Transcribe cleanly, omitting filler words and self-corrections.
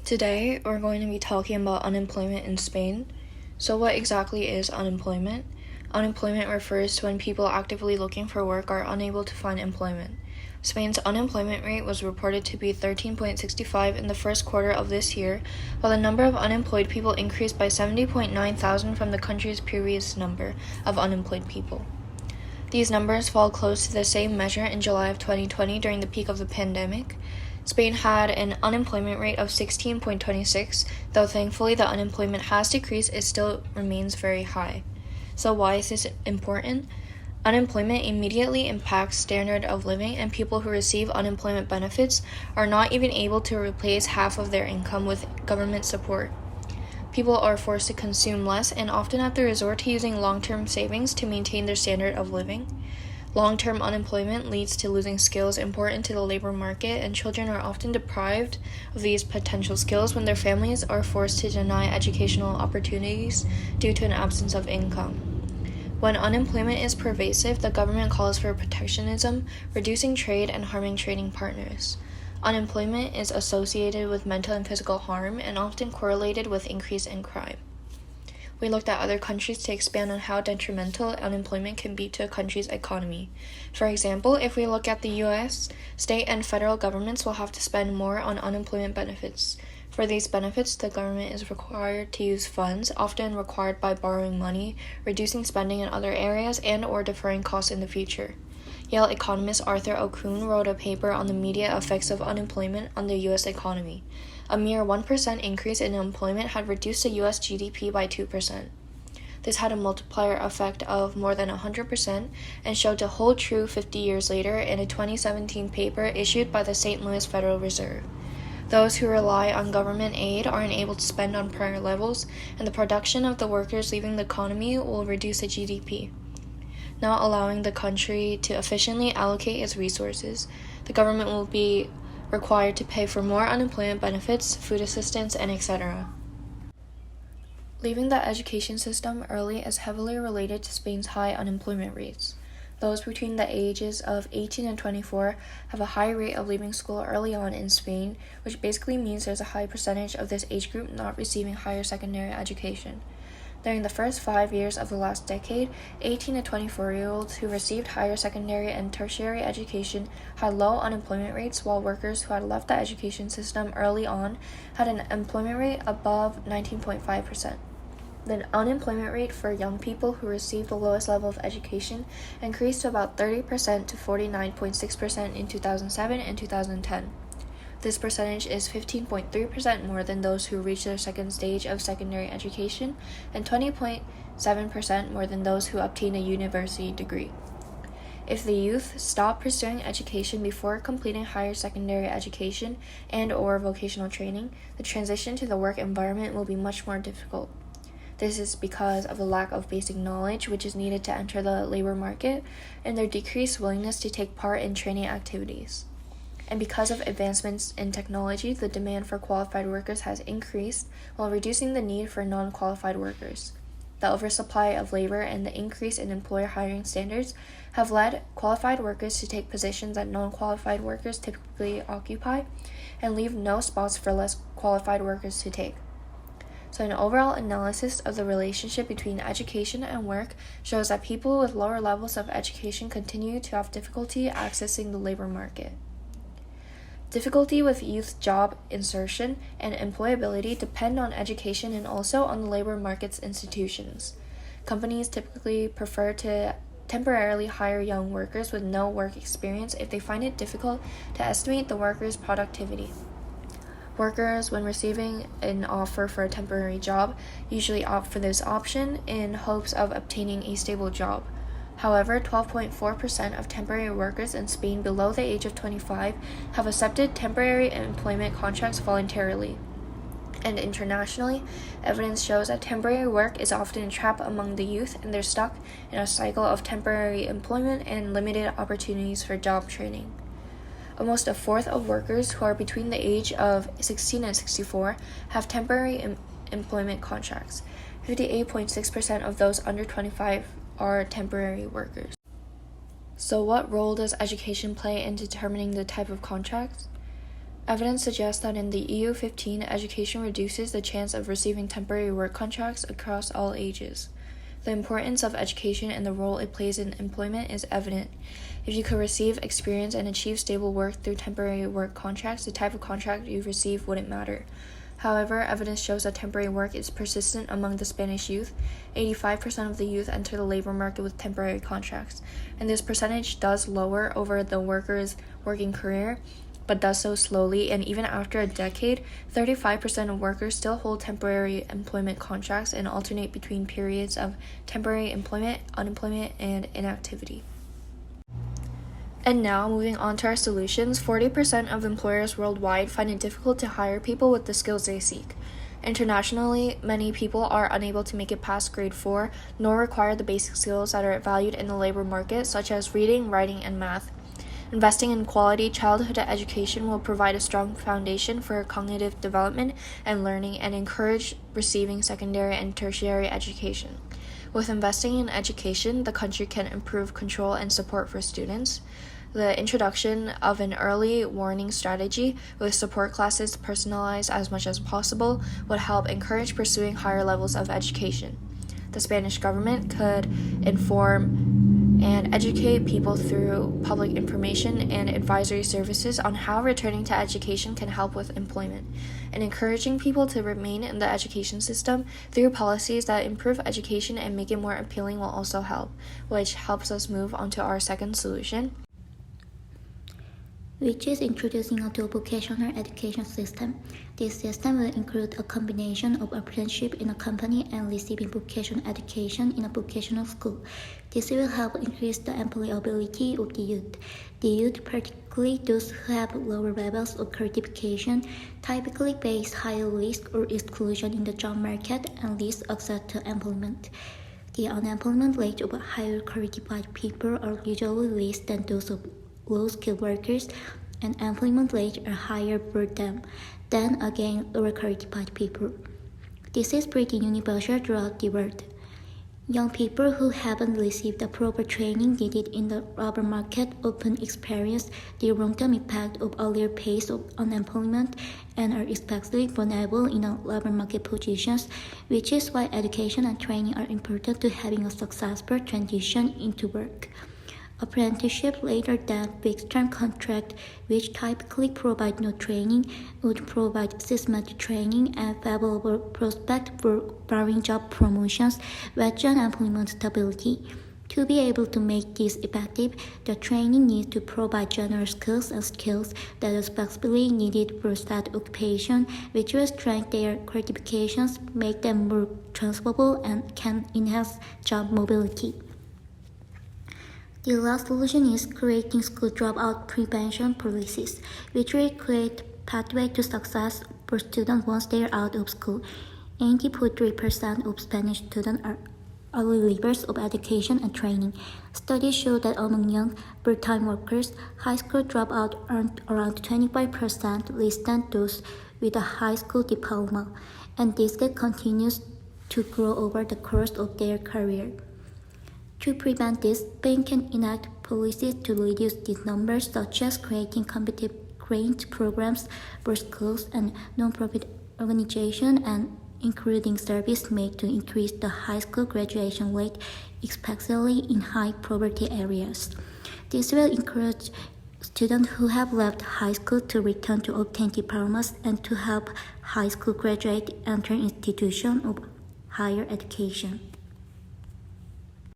Today, we're going to be talking about unemployment in Spain. So, what exactly is unemployment? Unemployment refers to when people actively looking for work are unable to find employment. Spain's unemployment rate was reported to be 13.65 in the first quarter of this year, while the number of unemployed people increased by 70.9 thousand from the country's previous number of unemployed people. These numbers fall close to the same measure in July of 2020 during the peak of the pandemic. Spain had an unemployment rate of 16.26, though thankfully the unemployment has decreased, it still remains very high. So why is this important? Unemployment immediately impacts standard of living, and people who receive unemployment benefits are not even able to replace half of their income with government support. People are forced to consume less and often have to resort to using long-term savings to maintain their standard of living. Long-term unemployment leads to losing skills important to the labor market, and children are often deprived of these potential skills when their families are forced to deny educational opportunities due to an absence of income. When unemployment is pervasive, the government calls for protectionism, reducing trade and harming trading partners. Unemployment is associated with mental and physical harm and often correlated with increase in crime. We looked at other countries to expand on how detrimental unemployment can be to a country's economy. For example, if we look at the US, state and federal governments will have to spend more on unemployment benefits. For these benefits, the government is required to use funds, often required by borrowing money, reducing spending in other areas, and/or deferring costs in the future. Yale economist Arthur Okun wrote a paper on the immediate effects of unemployment on the U.S. economy. A mere 1% increase in employment had reduced the U.S. GDP by 2%. This had a multiplier effect of more than 100% and showed to hold true 50 years later in a 2017 paper issued by the St. Louis Federal Reserve. Those who rely on government aid are unable to spend on prior levels, and the production of the workers leaving the economy will reduce the GDP. Not allowing the country to efficiently allocate its resources, the government will be required to pay for more unemployment benefits, food assistance, and etc. Leaving the education system early is heavily related to Spain's high unemployment rates. Those between the ages of 18 and 24 have a high rate of leaving school early on in Spain, which basically means there's a high percentage of this age group not receiving higher secondary education. During the first 5 years of the last decade, 18 to 24-year-olds who received higher secondary and tertiary education had low unemployment rates, while workers who had left the education system early on had an employment rate above 19.5%. The unemployment rate for young people who received the lowest level of education increased to about 30% to 49.6% in 2007 and 2010. This percentage is 15.3% more than those who reach their second stage of secondary education and 20.7% more than those who obtain a university degree. If the youth stop pursuing education before completing higher secondary education and/or vocational training, the transition to the work environment will be much more difficult. This is because of the lack of basic knowledge which is needed to enter the labor market and their decreased willingness to take part in training activities. And because of advancements in technology, the demand for qualified workers has increased while reducing the need for non-qualified workers. The oversupply of labor and the increase in employer hiring standards have led qualified workers to take positions that non-qualified workers typically occupy and leave no spots for less qualified workers to take. So an overall analysis of the relationship between education and work shows that people with lower levels of education continue to have difficulty accessing the labor market. Difficulty with youth job insertion and employability depend on education and also on the labor market's institutions. Companies typically prefer to temporarily hire young workers with no work experience if they find it difficult to estimate the worker's productivity. Workers, when receiving an offer for a temporary job, usually opt for this option in hopes of obtaining a stable job. However, 12.4% of temporary workers in Spain below the age of 25 have accepted temporary employment contracts voluntarily. And internationally, evidence shows that temporary work is often a trap among the youth, and they're stuck in a cycle of temporary employment and limited opportunities for job training. Almost a fourth of workers who are between the age of 16 and 64 have temporary employment contracts. 58.6% of those under 25 are temporary workers. So what role does education play in determining the type of contracts? Evidence suggests that in the EU15, education reduces the chance of receiving temporary work contracts across all ages. The importance of education and the role it plays in employment is evident. If you could receive experience and achieve stable work through temporary work contracts, the type of contract you receive wouldn't matter. However, evidence shows that temporary work is persistent among the Spanish youth. 85% of the youth enter the labor market with temporary contracts, and this percentage does lower over the worker's working career, but does so slowly, and even after a decade, 35% of workers still hold temporary employment contracts and alternate between periods of temporary employment, unemployment, and inactivity. And now, moving on to our solutions, 40% of employers worldwide find it difficult to hire people with the skills they seek. Internationally, many people are unable to make it past grade 4, nor require the basic skills that are valued in the labor market, such as reading, writing, and math. Investing in quality childhood education will provide a strong foundation for cognitive development and learning and encourage receiving secondary and tertiary education. With investing in education, the country can improve control and support for students. The introduction of an early warning strategy with support classes personalized as much as possible would help encourage pursuing higher levels of education. The Spanish government could inform and educate people through public information and advisory services on how returning to education can help with employment, and encouraging people to remain in the education system through policies that improve education and make it more appealing will also help, which helps us move on to our second solution, which is introducing a dual vocational education system. This system will include a combination of apprenticeship in a company and receiving vocational education in a vocational school. This will help increase the employability of the youth. The youth, particularly those who have lower levels of certification, typically face higher risk or exclusion in the job market and least access to employment. The unemployment rate of higher qualified people are usually less than those of low-skilled workers, and employment rates are higher for them than again lower qualified people. This is pretty universal throughout the world. Young people who haven't received the proper training needed in the labor market often experience the long-term impact of earlier pace of unemployment and are especially vulnerable in the labor market positions, which is why education and training are important to having a successful transition into work. Apprenticeship rather than fixed-term contract, which typically provide no training, would provide systematic training and favorable prospect for varying job promotions with employment stability. To be able to make this effective, the training needs to provide general skills and skills that are specifically needed for that occupation, which will strengthen their qualifications, make them more transferable, and can enhance job mobility. The last solution is creating school dropout prevention policies, which will create pathway to success for students once they are out of school. 90.3% of Spanish students are early leavers of education and training. Studies show that among young full-time workers, high school dropouts earn around 25% less than those with a high school diploma, and this gap continues to grow over the course of their career. To prevent this, banks can enact policies to reduce these numbers, such as creating competitive grant programs for schools and non-profit organizations, and including service made to increase the high school graduation rate, especially in high poverty areas. This will encourage students who have left high school to return to obtain diplomas and to help high school graduates enter institutions of higher education.